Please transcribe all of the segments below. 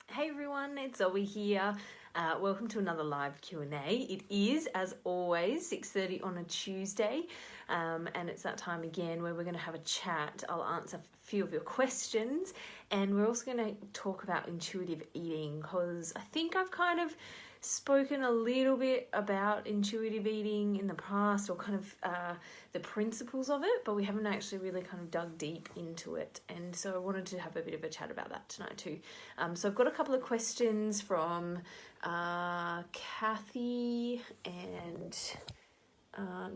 Hey everyone, it's Zoe here. Welcome to another live Q&A. It is, as always, 6:30 on a Tuesday, and it's that time again where we're going to have a chat. I'll answer a few of your questions, and we're also going to talk about intuitive eating, because I think I've kind of spoken a little bit about intuitive eating in the past, or kind of the principles of it, but we haven't actually really kind of dug deep into it, and so I wanted to have a bit of a chat about that tonight too. So I've got a couple of questions from Kathy and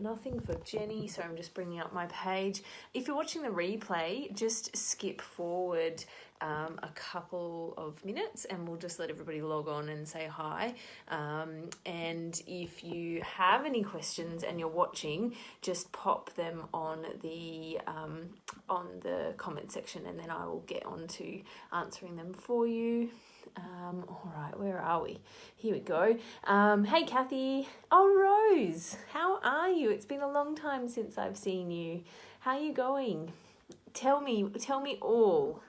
nothing for Jenny, so I'm just bringing up my page. If you're watching the replay, just skip forward a couple of minutes and we'll just let everybody log on and say hi. And if you have any questions and you're watching, just pop them on the comment section, and then I will get on to answering them for you. All right, where are we? Here we go. Hey Kathy. Oh, Rose, how are you? It's been a long time since I've seen you. How are you going? Tell me all.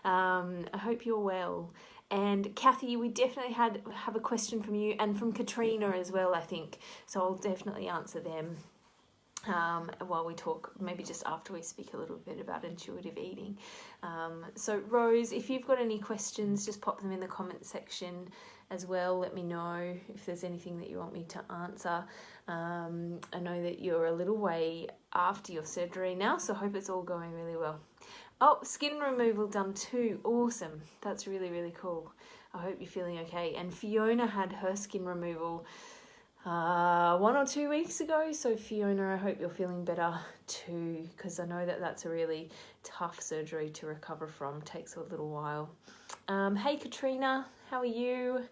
I hope you're well. And Kathy, we definitely have a question from you and from Katrina as well, I think. So I'll definitely answer them while we talk, maybe just after we speak a little bit about intuitive eating. So Rose, if you've got any questions, just pop them in the comment section as well. Let me know if there's anything that you want me to answer. I know that you're a little way after your surgery now, so I hope it's all going really well. Oh, skin removal done too. Awesome. That's really, really cool. I hope you're feeling okay. And Fiona had her skin removal 1 or 2 weeks ago. So Fiona, I hope you're feeling better too, because I know that that's a really tough surgery to recover from. Takes a little while. Hey Katrina, how are you?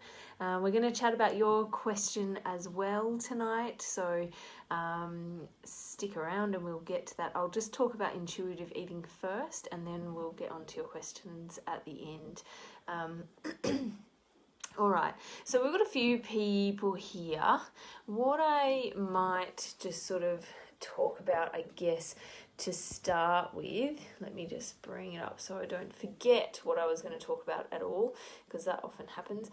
We're going to chat about your question as well tonight, so stick around and we'll get to that. I'll just talk about intuitive eating first, and then we'll get on to your questions at the end. All right, so we've got a few people here. What I might just sort of talk about, I guess, to start with, let me just bring it up so I don't forget what I was going to talk about at all, because that often happens.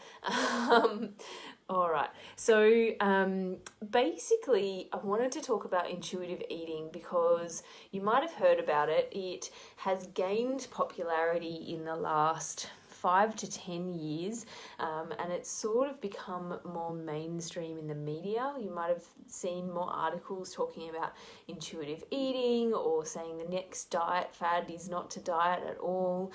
All right, so basically I wanted to talk about intuitive eating because you might have heard about it. It has gained popularity in the last 5 to 10 years, and it's sort of become more mainstream in the media. You might have seen more articles talking about intuitive eating, or saying the next diet fad is not to diet at all,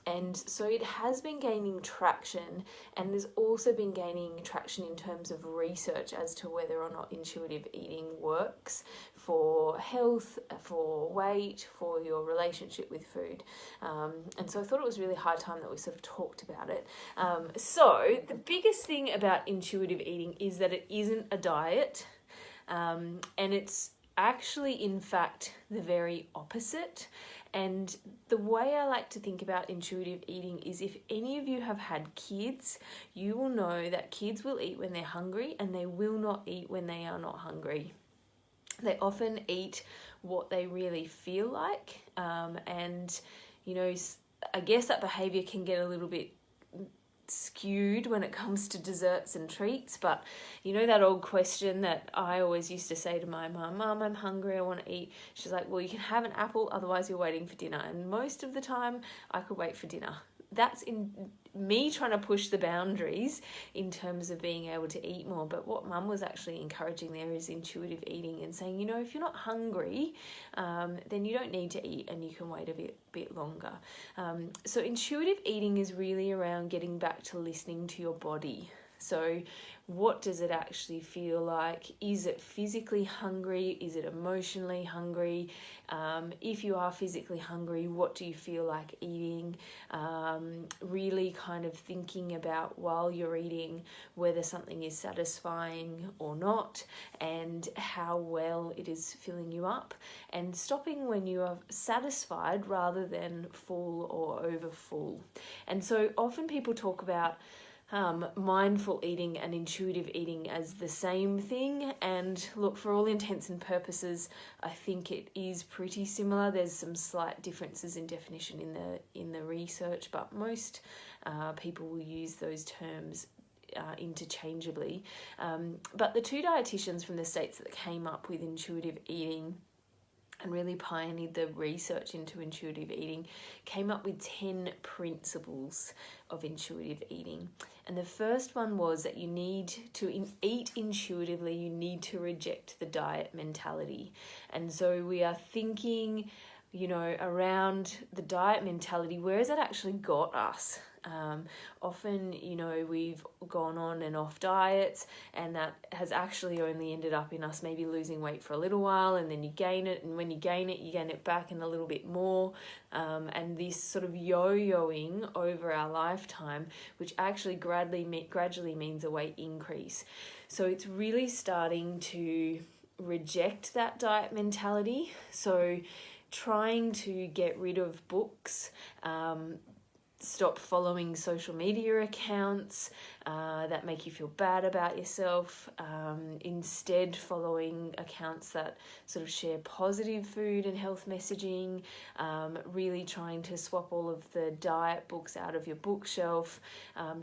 and so it has been gaining traction, and there's also been gaining traction in terms of research as to whether or not intuitive eating works for health, for weight, for your relationship with food, and so I thought it was really high time that we sort of talked about it. So the biggest thing about intuitive eating is that it isn't a diet, and it's actually, in fact, the very opposite. And the way I like to think about intuitive eating is, if any of you have had kids, you will know that kids will eat when they're hungry, and they will not eat when they are not hungry. They often eat what they really feel like, and you know, I guess that behaviour can get a little bit skewed when it comes to desserts and treats, but you know that old question that I always used to say to my mum, I'm hungry, I want to eat. She's like, well, you can have an apple, otherwise you're waiting for dinner. And most of the time I could wait for dinner. That's in me trying to push the boundaries in terms of being able to eat more. But what Mum was actually encouraging there is intuitive eating, and saying, you know, if you're not hungry, then you don't need to eat, and you can wait a bit longer. So intuitive eating is really around getting back to listening to your body. So what does it actually feel like? Is it physically hungry? Is it emotionally hungry? If you are physically hungry, what do you feel like eating? Really kind of thinking about, while you're eating, whether something is satisfying or not, and how well it is filling you up, and stopping when you are satisfied rather than full or over full. And so often people talk about mindful eating and intuitive eating as the same thing. And look, for all intents and purposes, I think it is pretty similar. There's some slight differences in definition in the research, but most people will use those terms interchangeably. But the two dietitians from the States that came up with intuitive eating and really pioneered the research into intuitive eating came up with 10 principles of intuitive eating. And the first one was that you need to eat intuitively, you need to reject the diet mentality. And so we are thinking, around the diet mentality, where has that actually got us? Often, we've gone on and off diets, and that has actually only ended up in us maybe losing weight for a little while, and then you gain it, and when you gain it back and a little bit more, and this sort of yo-yoing over our lifetime, which actually gradually means a weight increase. So it's really starting to reject that diet mentality. So trying to get rid of books, stop following social media accounts that make you feel bad about yourself, instead following accounts that sort of share positive food and health messaging, really trying to swap all of the diet books out of your bookshelf,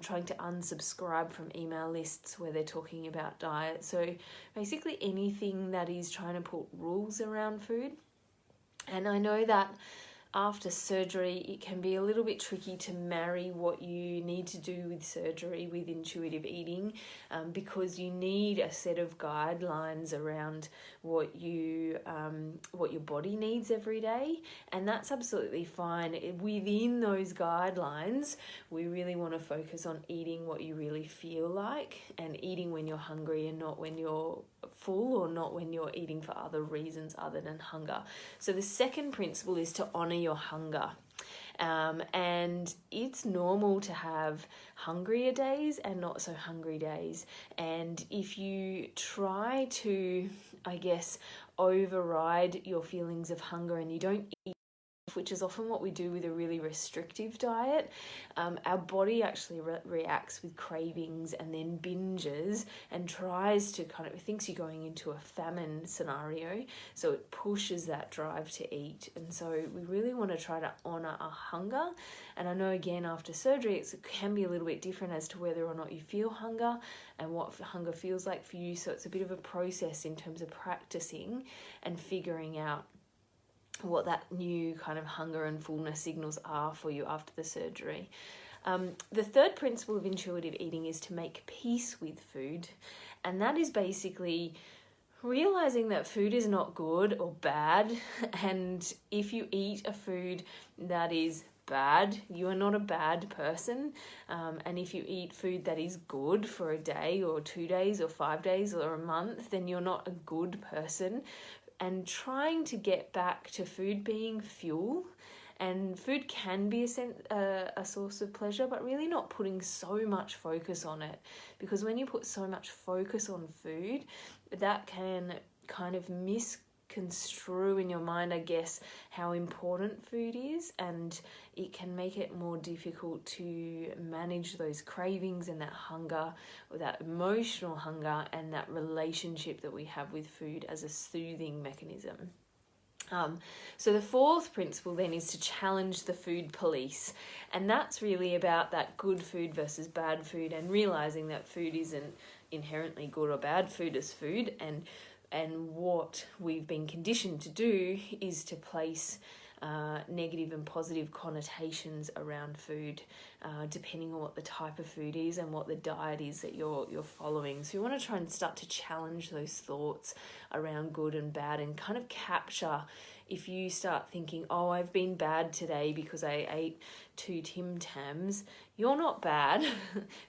trying to unsubscribe from email lists where they're talking about diet. So basically anything that is trying to put rules around food. And I know that after surgery, it can be a little bit tricky to marry what you need to do with surgery with intuitive eating, because you need a set of guidelines around what your body needs every day, and that's absolutely fine. Within those guidelines, we really want to focus on eating what you really feel like, and eating when you're hungry and not when you're full, or not when you're eating for other reasons other than hunger. So the second principle is to honor your hunger. And it's normal to have hungrier days and not so hungry days. And if you try to, override your feelings of hunger and you don't eat, which is often what we do with a really restrictive diet, our body actually reacts with cravings and then binges and tries to thinks you're going into a famine scenario, so it pushes that drive to eat. And so we really want to try to honour our hunger. And I know, again, after surgery, it can be a little bit different as to whether or not you feel hunger and what hunger feels like for you. So it's a bit of a process in terms of practicing and figuring out what that new kind of hunger and fullness signals are for you after the surgery. The third principle of intuitive eating is to make peace with food. And that is basically realizing that food is not good or bad. And if you eat a food that is bad, you are not a bad person. And if you eat food that is good for a day or 2 days or 5 days or a month, then you're not a good person. And trying to get back to food being fuel. And food can be a source of pleasure, but really not putting so much focus on it. Because when you put so much focus on food, that can kind of misconstrue in your mind, how important food is, and it can make it more difficult to manage those cravings and that hunger, or that emotional hunger, and that relationship that we have with food as a soothing mechanism. So the fourth principle then is to challenge the food police. And that's really about that good food versus bad food, and realizing that food isn't inherently good or bad. Food is food, and what we've been conditioned to do is to place negative and positive connotations around food, depending on what the type of food is and what the diet is that you're following. So you want to try and start to challenge those thoughts around good and bad, and kind of capture, if you start thinking, oh, I've been bad today because I ate 2 Tim Tams, you're not bad.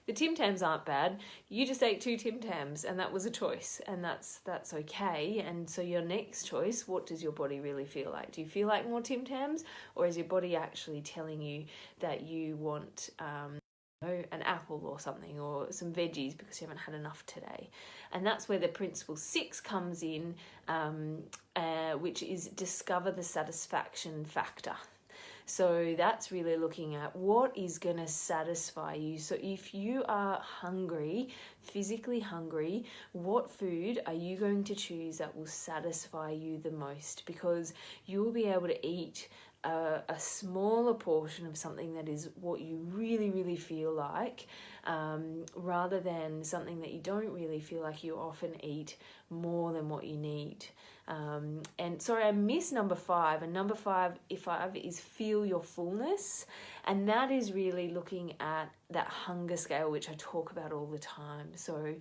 The Tim Tams aren't bad. You just ate 2 Tim Tams, and that was a choice, and that's okay. And so your next choice, what does your body really feel like? Do you feel like more Tim Tams, or is your body actually telling you that you want an apple or something, or some veggies because you haven't had enough today? And that's where the principle 6 comes in, which is discover the satisfaction factor. So that's really looking at what is going to satisfy you. So if you are hungry, physically hungry, what food are you going to choose that will satisfy you the most? Because you'll be able to eat a smaller portion of something that is what you really, really feel like, rather than something that you don't really feel like. You often eat more than what you need. And sorry, I missed number 5. And number 5 is feel your fullness. And that is really looking at that hunger scale, which I talk about all the time. So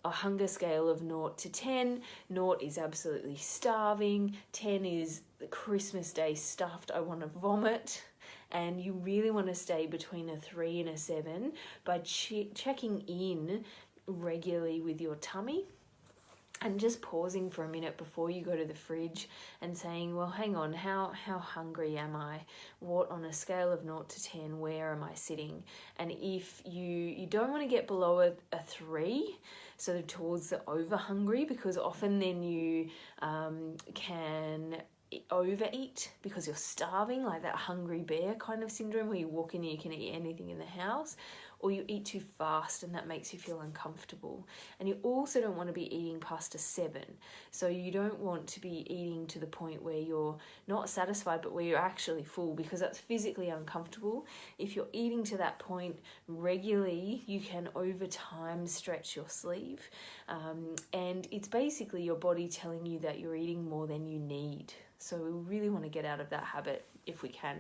a hunger scale of 0 to 10. 0 is absolutely starving. 10 is Christmas Day stuffed, I want to vomit. And you really want to stay between a 3 and a 7 by checking in regularly with your tummy. And just pausing for a minute before you go to the fridge and saying, well, hang on, how hungry am I? What, on a scale of 0 to 10, where am I sitting? And if you don't want to get below a 3, so towards the over hungry, because often then you can overeat because you're starving, like that hungry bear kind of syndrome where you walk in and you can eat anything in the house, or you eat too fast and that makes you feel uncomfortable. And you also don't want to be eating past a 7. So you don't want to be eating to the point where you're not satisfied but where you're actually full, because that's physically uncomfortable. If you're eating to that point regularly, you can over time stretch your sleeve. And it's basically your body telling you that you're eating more than you need. So we really want to get out of that habit if we can.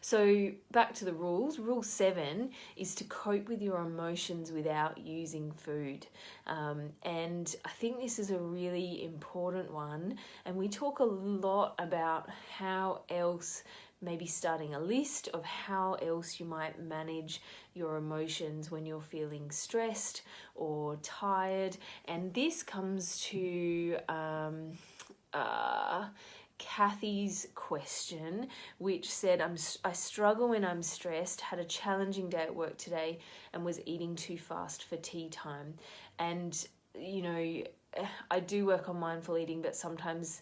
So back to the rules. Rule 7 is to cope with your emotions without using food. And I think this is a really important one. And we talk a lot about how else, maybe starting a list of how else you might manage your emotions when you're feeling stressed or tired. And this comes to Kathy's question, which said, I struggle when I'm stressed, had a challenging day at work today and was eating too fast for tea time. And, you know, I do work on mindful eating, but sometimes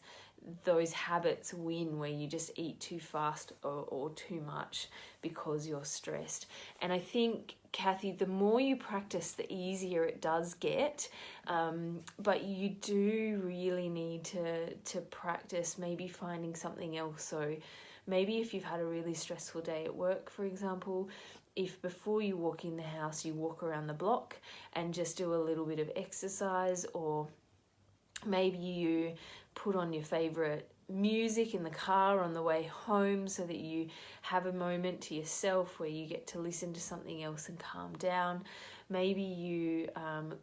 those habits win where you just eat too fast or too much because you're stressed. And I think, Kathy, the more you practice, the easier it does get. But you do really need to practice maybe finding something else. So maybe if you've had a really stressful day at work, for example, if before you walk in the house, you walk around the block and just do a little bit of exercise, or maybe you put on your favourite music in the car on the way home so that you have a moment to yourself where you get to listen to something else and calm down. Maybe you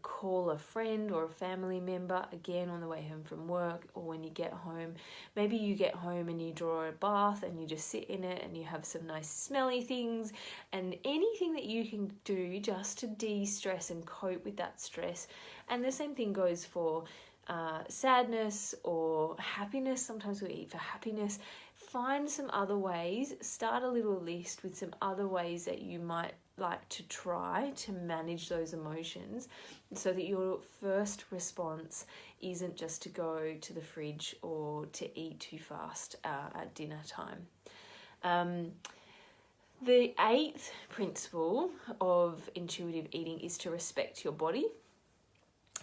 call a friend or a family member, again on the way home from work, or when you get home. Maybe you get home and you draw a bath and you just sit in it and you have some nice smelly things, and anything that you can do just to de-stress and cope with that stress. And the same thing goes for sadness or happiness. Sometimes we eat for happiness. Find some other ways, start a little list with some other ways that you might like to try to manage those emotions, so that your first response isn't just to go to the fridge or to eat too fast at dinner time. The 8th principle of intuitive eating is to respect your body.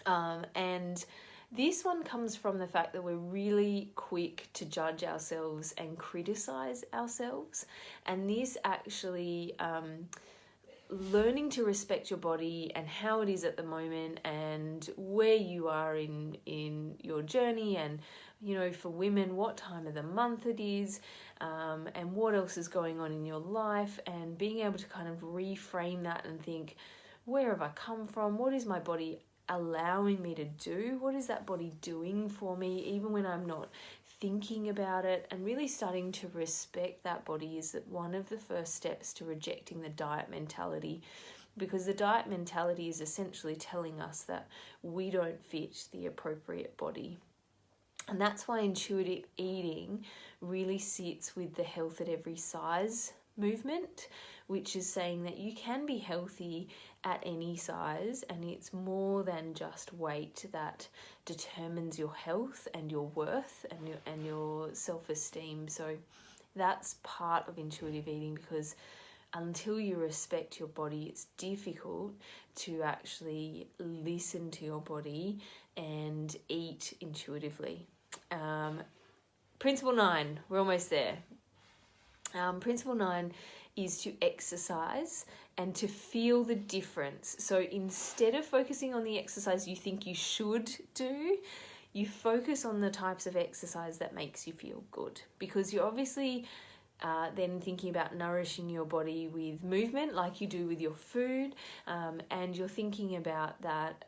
And this one comes from the fact that we're really quick to judge ourselves and criticize ourselves. And this actually, learning to respect your body and how it is at the moment and where you are in your journey, and, you know, for women, what time of the month it is, and what else is going on in your life, and being able to kind of reframe that and think, where have I come from? What is my body allowing me to do? What is that body doing for me, even when I'm not thinking about it? And really starting to respect that body is one of the first steps to rejecting the diet mentality, because the diet mentality is essentially telling us that we don't fit the appropriate body. And that's why intuitive eating really sits with the health at every size movement, which is saying that you can be healthy at any size, and it's more than just weight that determines your health and your worth and your self-esteem. So That's part of intuitive eating, because until you respect your body, it's difficult to actually listen to your body and eat intuitively. Principle 9, we're almost there. Principle 9 is to exercise and to feel the difference. So instead of focusing on the exercise you think you should do, you focus on the types of exercise that makes you feel good, because you're obviously then thinking about nourishing your body with movement like you do with your food, and you're thinking about that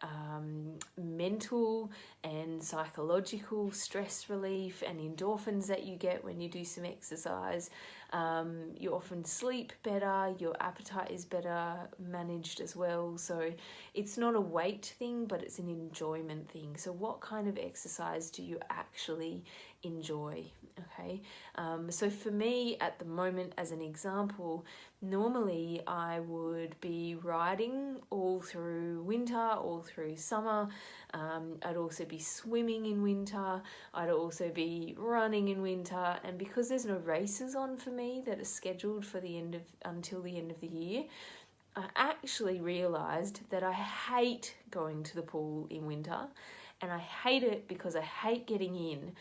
mental and psychological stress relief and endorphins that you get when you do some exercise. You often sleep better, your appetite is better managed as well. So it's not a weight thing, but it's an enjoyment thing. So what kind of exercise do you actually enjoy? Okay, so for me at the moment, as an example, normally I would be riding all through winter, all through summer. I'd also be swimming in winter. I'd also be running in winter. And because there's no races on for me that are scheduled for until the end of the year, I actually realised that I hate going to the pool in winter. And I hate it because I hate getting in.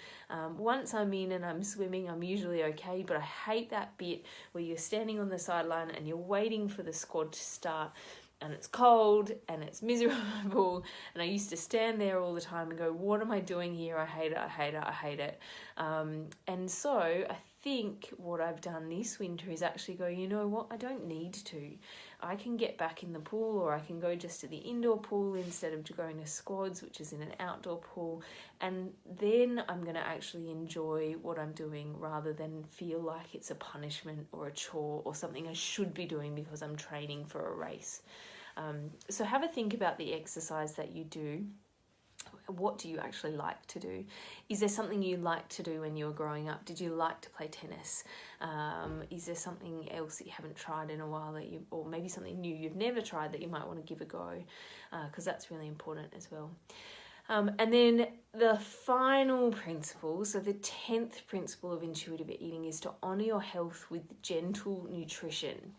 Once I'm in and I'm swimming, I'm usually okay, but I hate that bit where you're standing on the sideline and you're waiting for the squad to start, and it's cold and it's miserable, and I used to stand there all the time and go, what am I doing here? I hate it, I hate it, I hate it. And so I think what I've done this winter is actually go, you know what, I don't need to. I can get back in the pool, or I can go just to the indoor pool instead of going to squads, which is in an outdoor pool. And then I'm going to actually enjoy what I'm doing rather than feel like it's a punishment or a chore or something I should be doing because I'm training for a race. So have a think about the exercise that you do. What do you actually like to do? Is there something you liked to do when you were growing up? Did you like to play tennis? Is there something else that you haven't tried in a while or maybe something new you've never tried that you might want to give a go? Because that's really important as well. And then the final principle, so the 10th principle of intuitive eating, is to honour your health with gentle nutrition.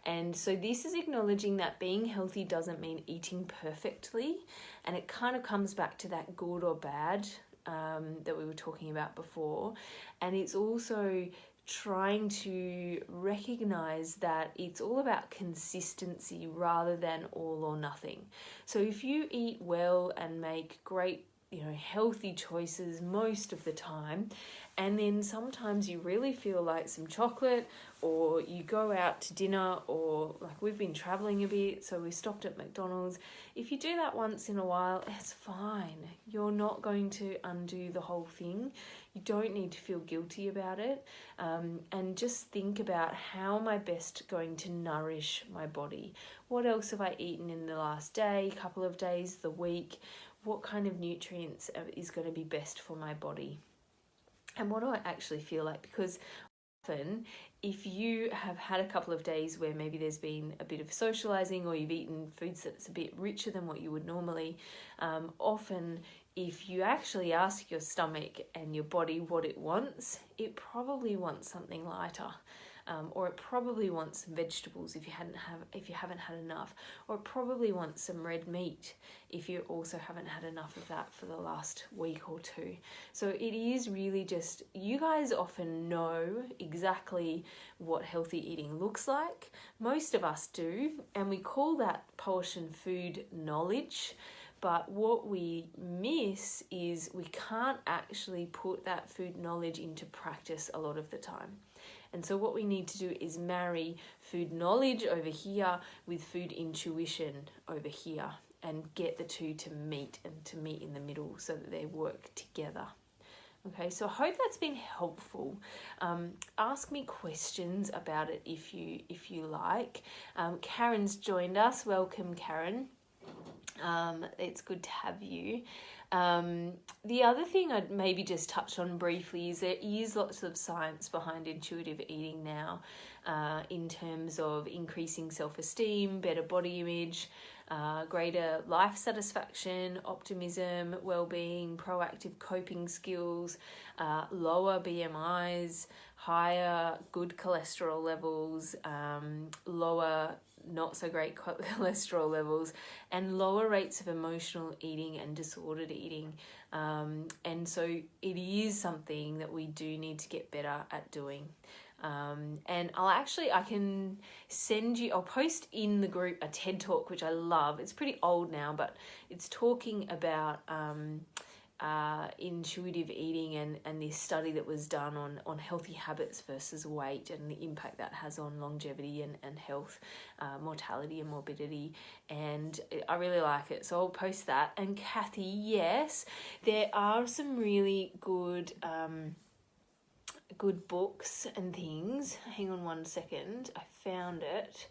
And so this is acknowledging that being healthy doesn't mean eating perfectly. And it kind of comes back to that good or bad that we were talking about before. And it's also trying to recognize that it's all about consistency rather than all or nothing. So if you eat well and make great, healthy choices most of the time, and then sometimes you really feel like some chocolate, or you go out to dinner, or like we've been traveling a bit, so we stopped at McDonald's. If you do that once in a while, it's fine. You're not going to undo the whole thing. You don't need to feel guilty about it. And just think about, how am I best going to nourish my body? What else have I eaten in the last day, couple of days, the week? What kind of nutrients is going to be best for my body? And what do I actually feel like? Because often, if you have had a couple of days where maybe there's been a bit of socializing, or you've eaten foods that's a bit richer than what you would normally, often if you actually ask your stomach and your body what it wants, it probably wants something lighter. Or it probably wants some vegetables if you haven't had enough, or it probably wants some red meat if you also haven't had enough of that for the last week or two. So it is really just, you guys often know exactly what healthy eating looks like. Most of us do, and we call that portion food knowledge. But what we miss is we can't actually put that food knowledge into practice a lot of the time. And so what we need to do is marry food knowledge over here with food intuition over here, and get the two to meet in the middle so that they work together. Okay, so I hope that's been helpful. Ask me questions about it if you like. Karen's joined us. Welcome, Karen. It's good to have you. The other thing I'd maybe just touch on briefly is there is lots of science behind intuitive eating now, in terms of increasing self-esteem, better body image, greater life satisfaction, optimism, well-being, proactive coping skills, lower BMIs, higher good cholesterol levels, lower not so great cholesterol levels, and lower rates of emotional eating and disordered eating. And so it is something that we do need to get better at doing. And I can send you, I'll post in the group a TED Talk, which I love. It's pretty old now, but it's talking about intuitive eating and this study that was done on healthy habits versus weight and the impact that has on longevity and health, mortality and morbidity. And I really like it, so I'll post that. And Kathy, yes, there are some really good books and things. Hang on one second, I found it.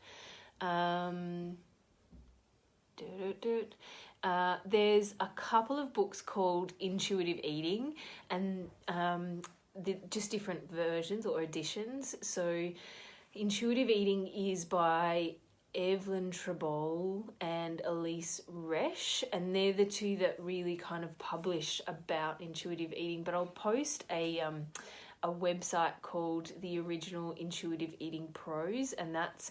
There's a couple of books called Intuitive Eating, and just different versions or editions. So Intuitive Eating is by Evelyn Tribole and Elise Resch, and they're the two that really kind of publish about intuitive eating. But I'll post a website called The Original Intuitive Eating Pros, and that's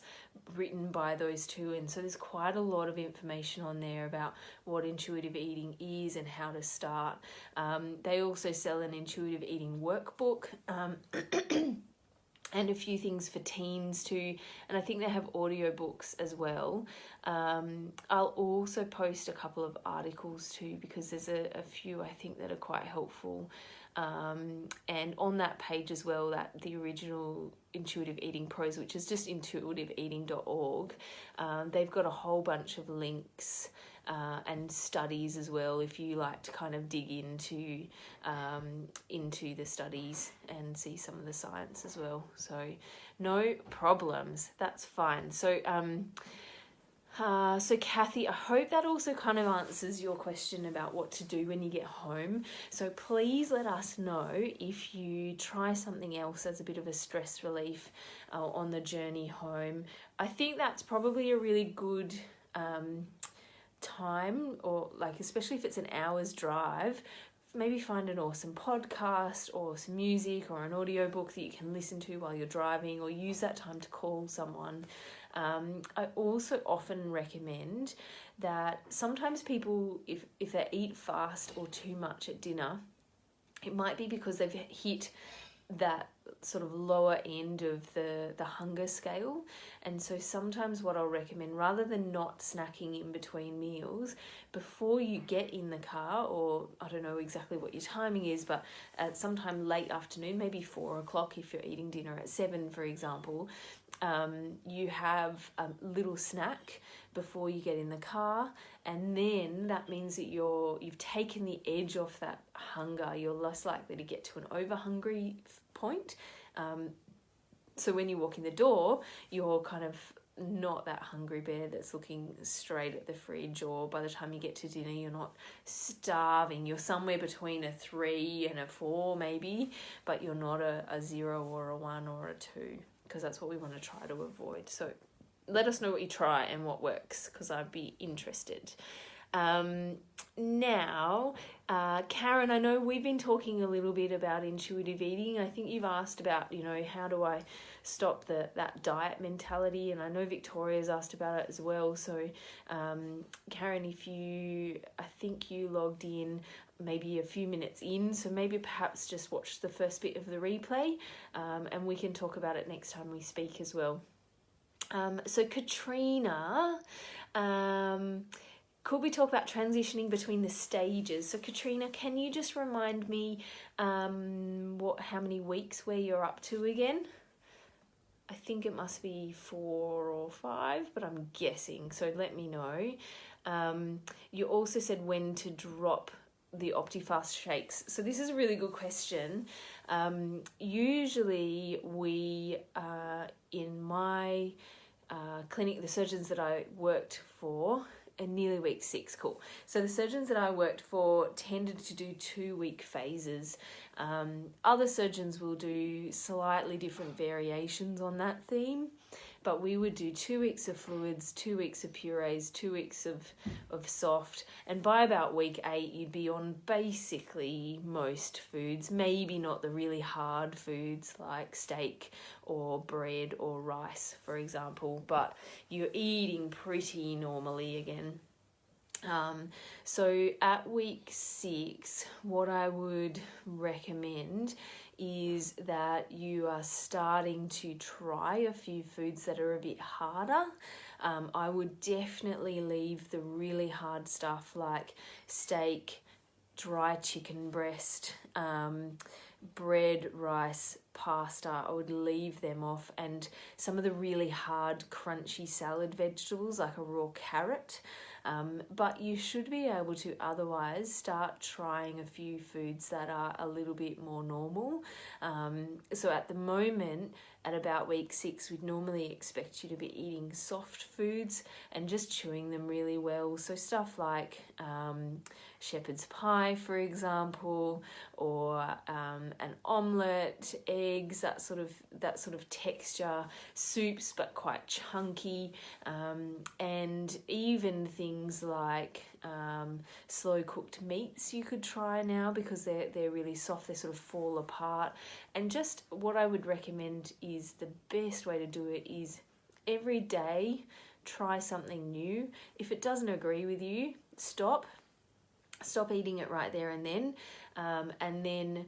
written by those two. And so there's quite a lot of information on there about what intuitive eating is and how to start. They also sell an intuitive eating workbook, and a few things for teens too, and I think they have audiobooks as well. I'll also post a couple of articles too, because there's a few I think that are quite helpful. And on that page as well, that the original Intuitive Eating Pros, which is just intuitiveeating.org, they've got a whole bunch of links and studies as well, if you like to kind of dig into the studies and see some of the science as well. So no problems, that's fine. So so Kathy, I hope that also kind of answers your question about what to do when you get home. So please let us know if you try something else as a bit of a stress relief on the journey home. I think that's probably a really good time, or like especially if it's an hour's drive, maybe find an awesome podcast or some music or an audiobook that you can listen to while you're driving, or use that time to call someone. I also often recommend that sometimes people, if they eat fast or too much at dinner, it might be because they've hit that sort of lower end of the hunger scale. And so sometimes what I'll recommend, rather than not snacking in between meals, before you get in the car, or I don't know exactly what your timing is, but at sometime late afternoon, maybe 4 o'clock if you're eating dinner at 7, for example, you have a little snack before you get in the car, and then that means that you've taken the edge off that hunger. You're less likely to get to an over hungry point. So when you walk in the door, you're kind of not that hungry bear that's looking straight at the fridge, or by the time you get to dinner, you're not starving. You're somewhere between a 3 and a 4 maybe, but you're not a 0 or a 1 or a 2, because that's what we want to try to avoid. So let us know what you try and what works, because I'd be interested. Now, Karen, I know we've been talking a little bit about intuitive eating. I think you've asked about, how do I stop that diet mentality? And I know Victoria's asked about it as well. So, Karen, I think you logged in maybe a few minutes in, so maybe perhaps just watch the first bit of the replay, and we can talk about it next time we speak as well. So Katrina, could we talk about transitioning between the stages? So Katrina, can you just remind me how many weeks where you're up to again? I think it must be 4 or 5, but I'm guessing, so let me know. You also said when to drop the Optifast shakes. So this is a really good question. Usually we, in my clinic, the surgeons that I worked for, nearly week 6, cool. So the surgeons that I worked for tended to do 2-week phases. Other surgeons will do slightly different variations on that theme, but we would do 2 weeks of fluids, 2 weeks of purees, 2 weeks of soft, and by about week 8 you'd be on basically most foods, maybe not the really hard foods like steak or bread or rice, for example, but you're eating pretty normally again. So at week 6, what I would recommend is that you are starting to try a few foods that are a bit harder. I would definitely leave the really hard stuff like steak, dry chicken breast, bread, rice, pasta. I would leave them off, and some of the really hard crunchy salad vegetables like a raw carrot. But you should be able to otherwise start trying a few foods that are a little bit more normal. So at the moment, at about week 6, we'd normally expect you to be eating soft foods and just chewing them really well. So stuff like shepherd's pie, for example, or an omelette, eggs, that sort of texture, soups but quite chunky, and even things like slow cooked meats you could try now because they're really soft, they sort of fall apart. And just what I would recommend is the best way to do it is every day try something new. If it doesn't agree with you, stop eating it right there and then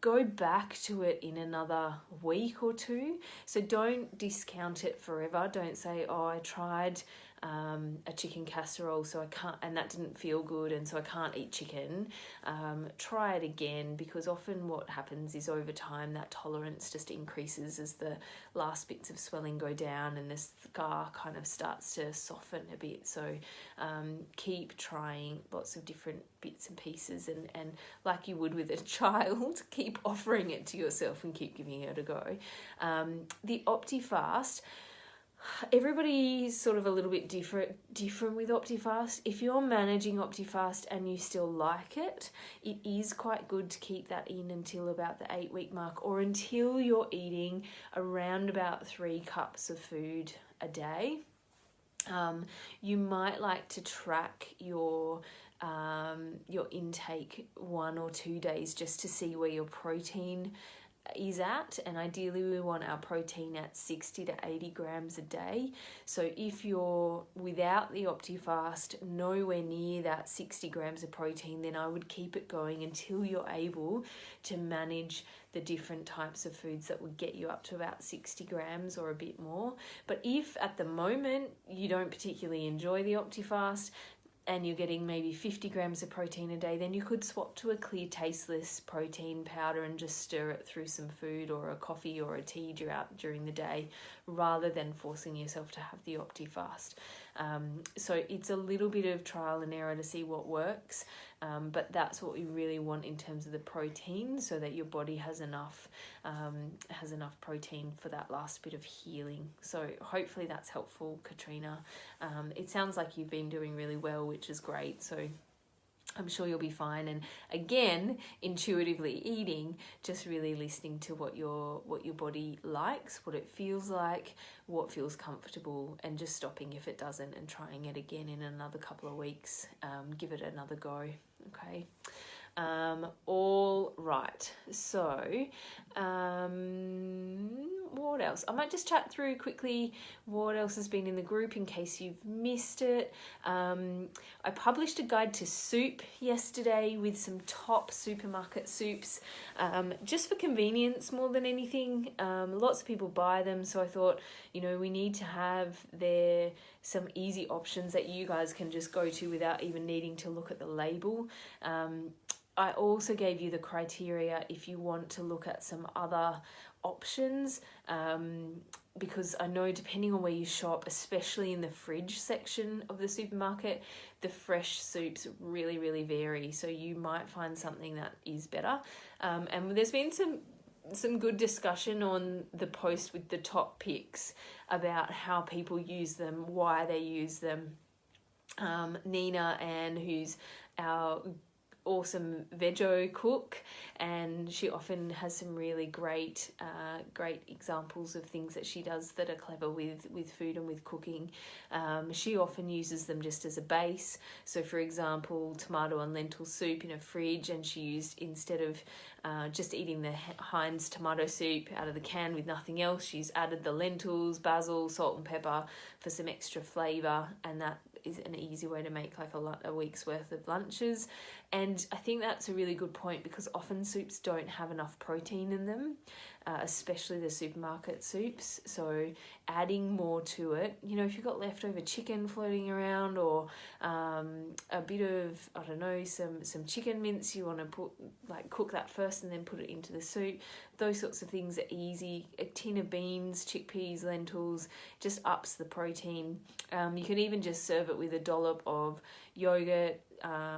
go back to it in another week or 2. So don't discount it forever. Don't say, oh, I tried a chicken casserole so I can't, and that didn't feel good and so I can't eat chicken. Try it again, because often what happens is over time that tolerance just increases as the last bits of swelling go down and the scar kind of starts to soften a bit. So keep trying lots of different bits and pieces, and like you would with a child, keep offering it to yourself and keep giving it a go. The OptiFast, everybody's sort of a little bit different with OptiFast. If you're managing OptiFast and you still like it, it is quite good to keep that in until about the 8-week mark, or until you're eating around about 3 cups of food a day. You might like to track your intake 1 or 2 days just to see where your protein is at, and ideally we want our protein at 60 to 80 grams a day. So if you're without the OptiFast nowhere near that 60 grams of protein, then I would keep it going until you're able to manage the different types of foods that would get you up to about 60 grams or a bit more. But if at the moment you don't particularly enjoy the OptiFast and you're getting maybe 50 grams of protein a day, then you could swap to a clear tasteless protein powder and just stir it through some food or a coffee or a tea during the day, rather than forcing yourself to have the OptiFast. So it's a little bit of trial and error to see what works, but that's what we really want in terms of the protein, so that your body has enough protein for that last bit of healing. So hopefully that's helpful, Katrina. It sounds like you've been doing really well, which is great. So I'm sure you'll be fine. And again, intuitively eating, just really listening to what your body likes, what it feels like, what feels comfortable, and just stopping if it doesn't and trying it again in another couple of weeks. Give it another go. Okay. All right. So, what else? I might just chat through quickly what else has been in the group in case you've missed it. I published a guide to soup yesterday with some top supermarket soups, just for convenience more than anything. Lots of people buy them, so I thought, we need to have there some easy options that you guys can just go to without even needing to look at the label. I also gave you the criteria if you want to look at some other options, because I know depending on where you shop, especially in the fridge section of the supermarket, the fresh soups really, really vary. So you might find something that is better. And there's been some good discussion on the post with the top picks about how people use them, why they use them, Nina Ann, who's our awesome veggie cook, and she often has some really great examples of things that she does that are clever with food and with cooking. She often uses them just as a base. So for example, tomato and lentil soup in a fridge, and she used, instead of just eating the Heinz tomato soup out of the can with nothing else, she's added the lentils, basil, salt and pepper for some extra flavour, and that is an easy way to make like a week's worth of lunches. And I think that's a really good point, because often soups don't have enough protein in them, especially the supermarket soups. So adding more to it, you know, if you've got leftover chicken floating around, or a bit of, I don't know, some chicken mince, you want to cook that first and then put it into the soup. Those sorts of things are easy. A tin of beans, chickpeas, lentils, just ups the protein. You can even just serve it with a dollop of yogurt,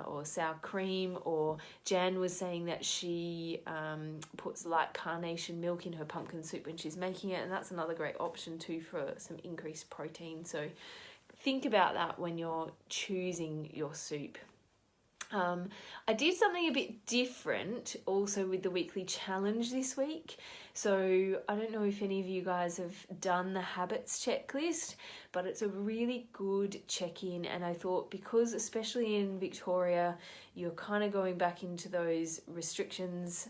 or sour cream, or Jan was saying that she puts light carnation milk in her pumpkin soup when she's making it, and that's another great option too for some increased protein. So think about that when you're choosing your soup. I did something a bit different also with the weekly challenge this week. So I don't know if any of you guys have done the habits checklist, but it's a really good check-in. And I thought, because especially in Victoria, you're kind of going back into those restrictions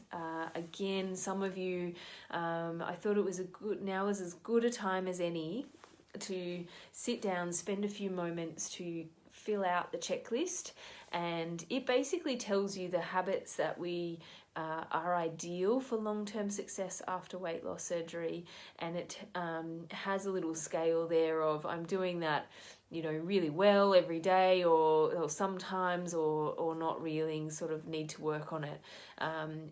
again. Some of you, I thought it was now is as good a time as any to sit down, spend a few moments to fill out the checklist, and it basically tells you the habits that we are ideal for long-term success after weight loss surgery, and it has a little scale there of, I'm doing that, you know, really well every day, or sometimes, or not really, and sort of need to work on it.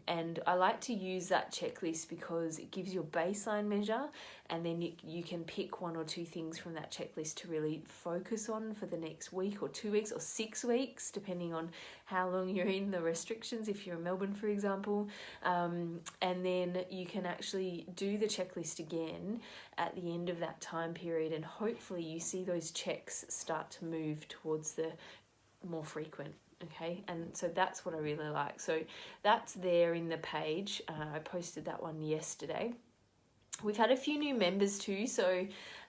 And I like to use that checklist because it gives you a baseline measure, and then you can pick one or two things from that checklist to really focus on for the next week or 2 weeks or 6 weeks, depending on how long you're in the restrictions, if you're in Melbourne, for example. And then you can actually do the checklist again at the end of that time period, and hopefully you see those checks start to move towards the more frequent. Okay, and so that's what I really like. So that's there in the page. I posted that one yesterday. We've had a few new members too, so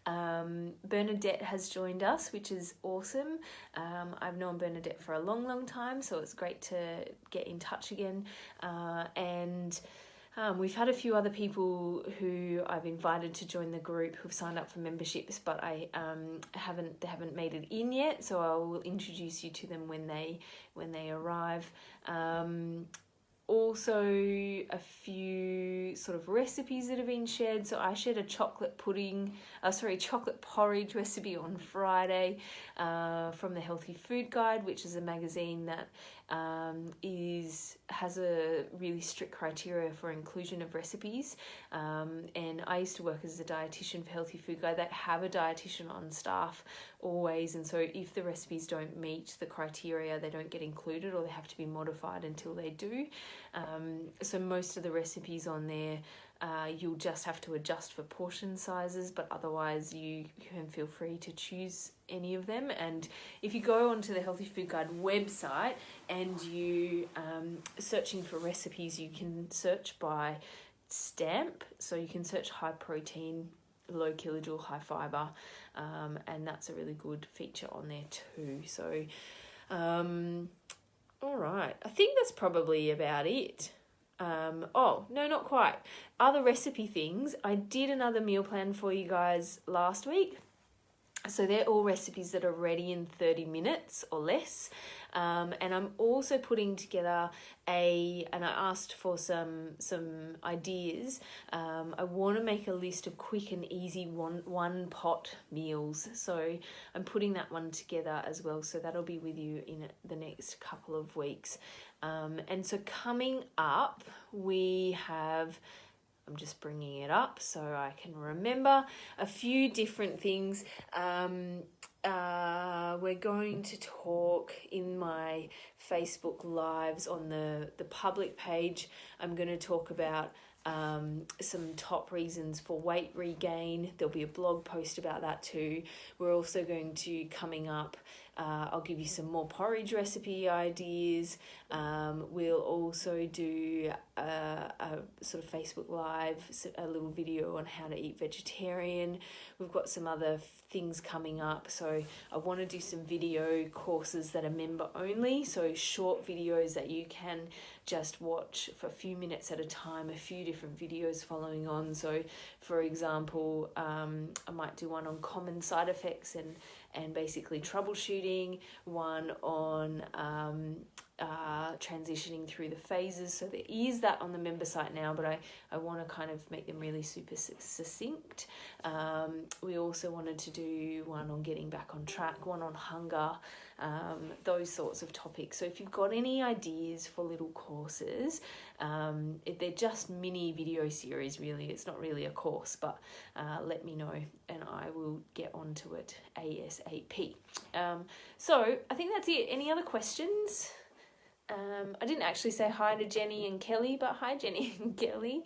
Bernadette has joined us, which is awesome. I've known Bernadette for a long time, so it's great to get in touch again. And we've had a few other people who I've invited to join the group who've signed up for memberships, but they haven't made it in yet, so I will introduce you to them when they arrive. Also, a few sort of recipes that have been shared. So I shared a chocolate porridge recipe on Friday from the Healthy Food Guide, which is a magazine that has a really strict criteria for inclusion of recipes. And I used to work as a dietitian for Healthy Food Guide. They have a dietitian on staff always, and so if the recipes don't meet the criteria, they don't get included, or they have to be modified until they do. So most of the recipes on there, you'll just have to adjust for portion sizes, but otherwise you can feel free to choose any of them. And if you go onto the Healthy Food Guide website and you searching for recipes, you can search by stamp. So you can search high protein, low kilojoule, high fiber, and that's a really good feature on there too. So all right, I think that's probably about it. Oh, no, not quite. Other recipe things. I did another meal plan for you guys last week. So they're all recipes that are ready in 30 minutes or less. And I'm also putting together and I asked for some ideas. I want to make a list of quick and easy one pot meals. So I'm putting that one together as well. So that'll be with you in the next couple of weeks. And so coming up, we have, I'm just bringing it up so I can remember a few different things. We're going to talk in my Facebook Lives on the public page. I'm going to talk about some top reasons for weight regain. There'll be a blog post about that too. We're also going to, coming up, I'll give you some more porridge recipe ideas. We'll also do a sort of Facebook Live, a little video on how to eat vegetarian. We've got some other things coming up. So I want to do some video courses that are member only. So short videos that you can just watch for a few minutes at a time, a few different videos following on. So for example, I might do one on common side effects and basically troubleshooting, one on transitioning through the phases. So there is that on the member site now, but I want to kind of make them really super succinct. We also wanted to do one on getting back on track, one on hunger, those sorts of topics. So if you've got any ideas for little courses, they're just mini video series really. It's not really a course, but let me know and I will get onto it ASAP. So I think that's it. Any other questions? I didn't actually say hi to Jenny and Kelly, but hi Jenny and Kelly.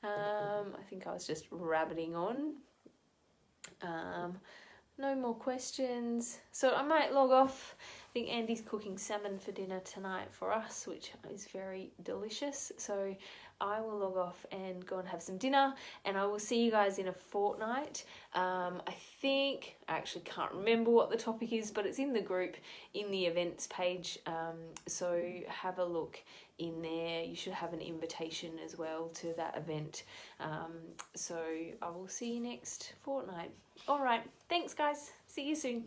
I think I was just rabbiting on. No more questions. So I might log off. I think Andy's cooking salmon for dinner tonight for us, which is very delicious. So I will log off and go and have some dinner, and I will see you guys in a fortnight. I actually can't remember what the topic is, but it's in the group, in the events page. So have a look in there. You should have an invitation as well to that event. So I will see you next fortnight. All right. Thanks, guys. See you soon.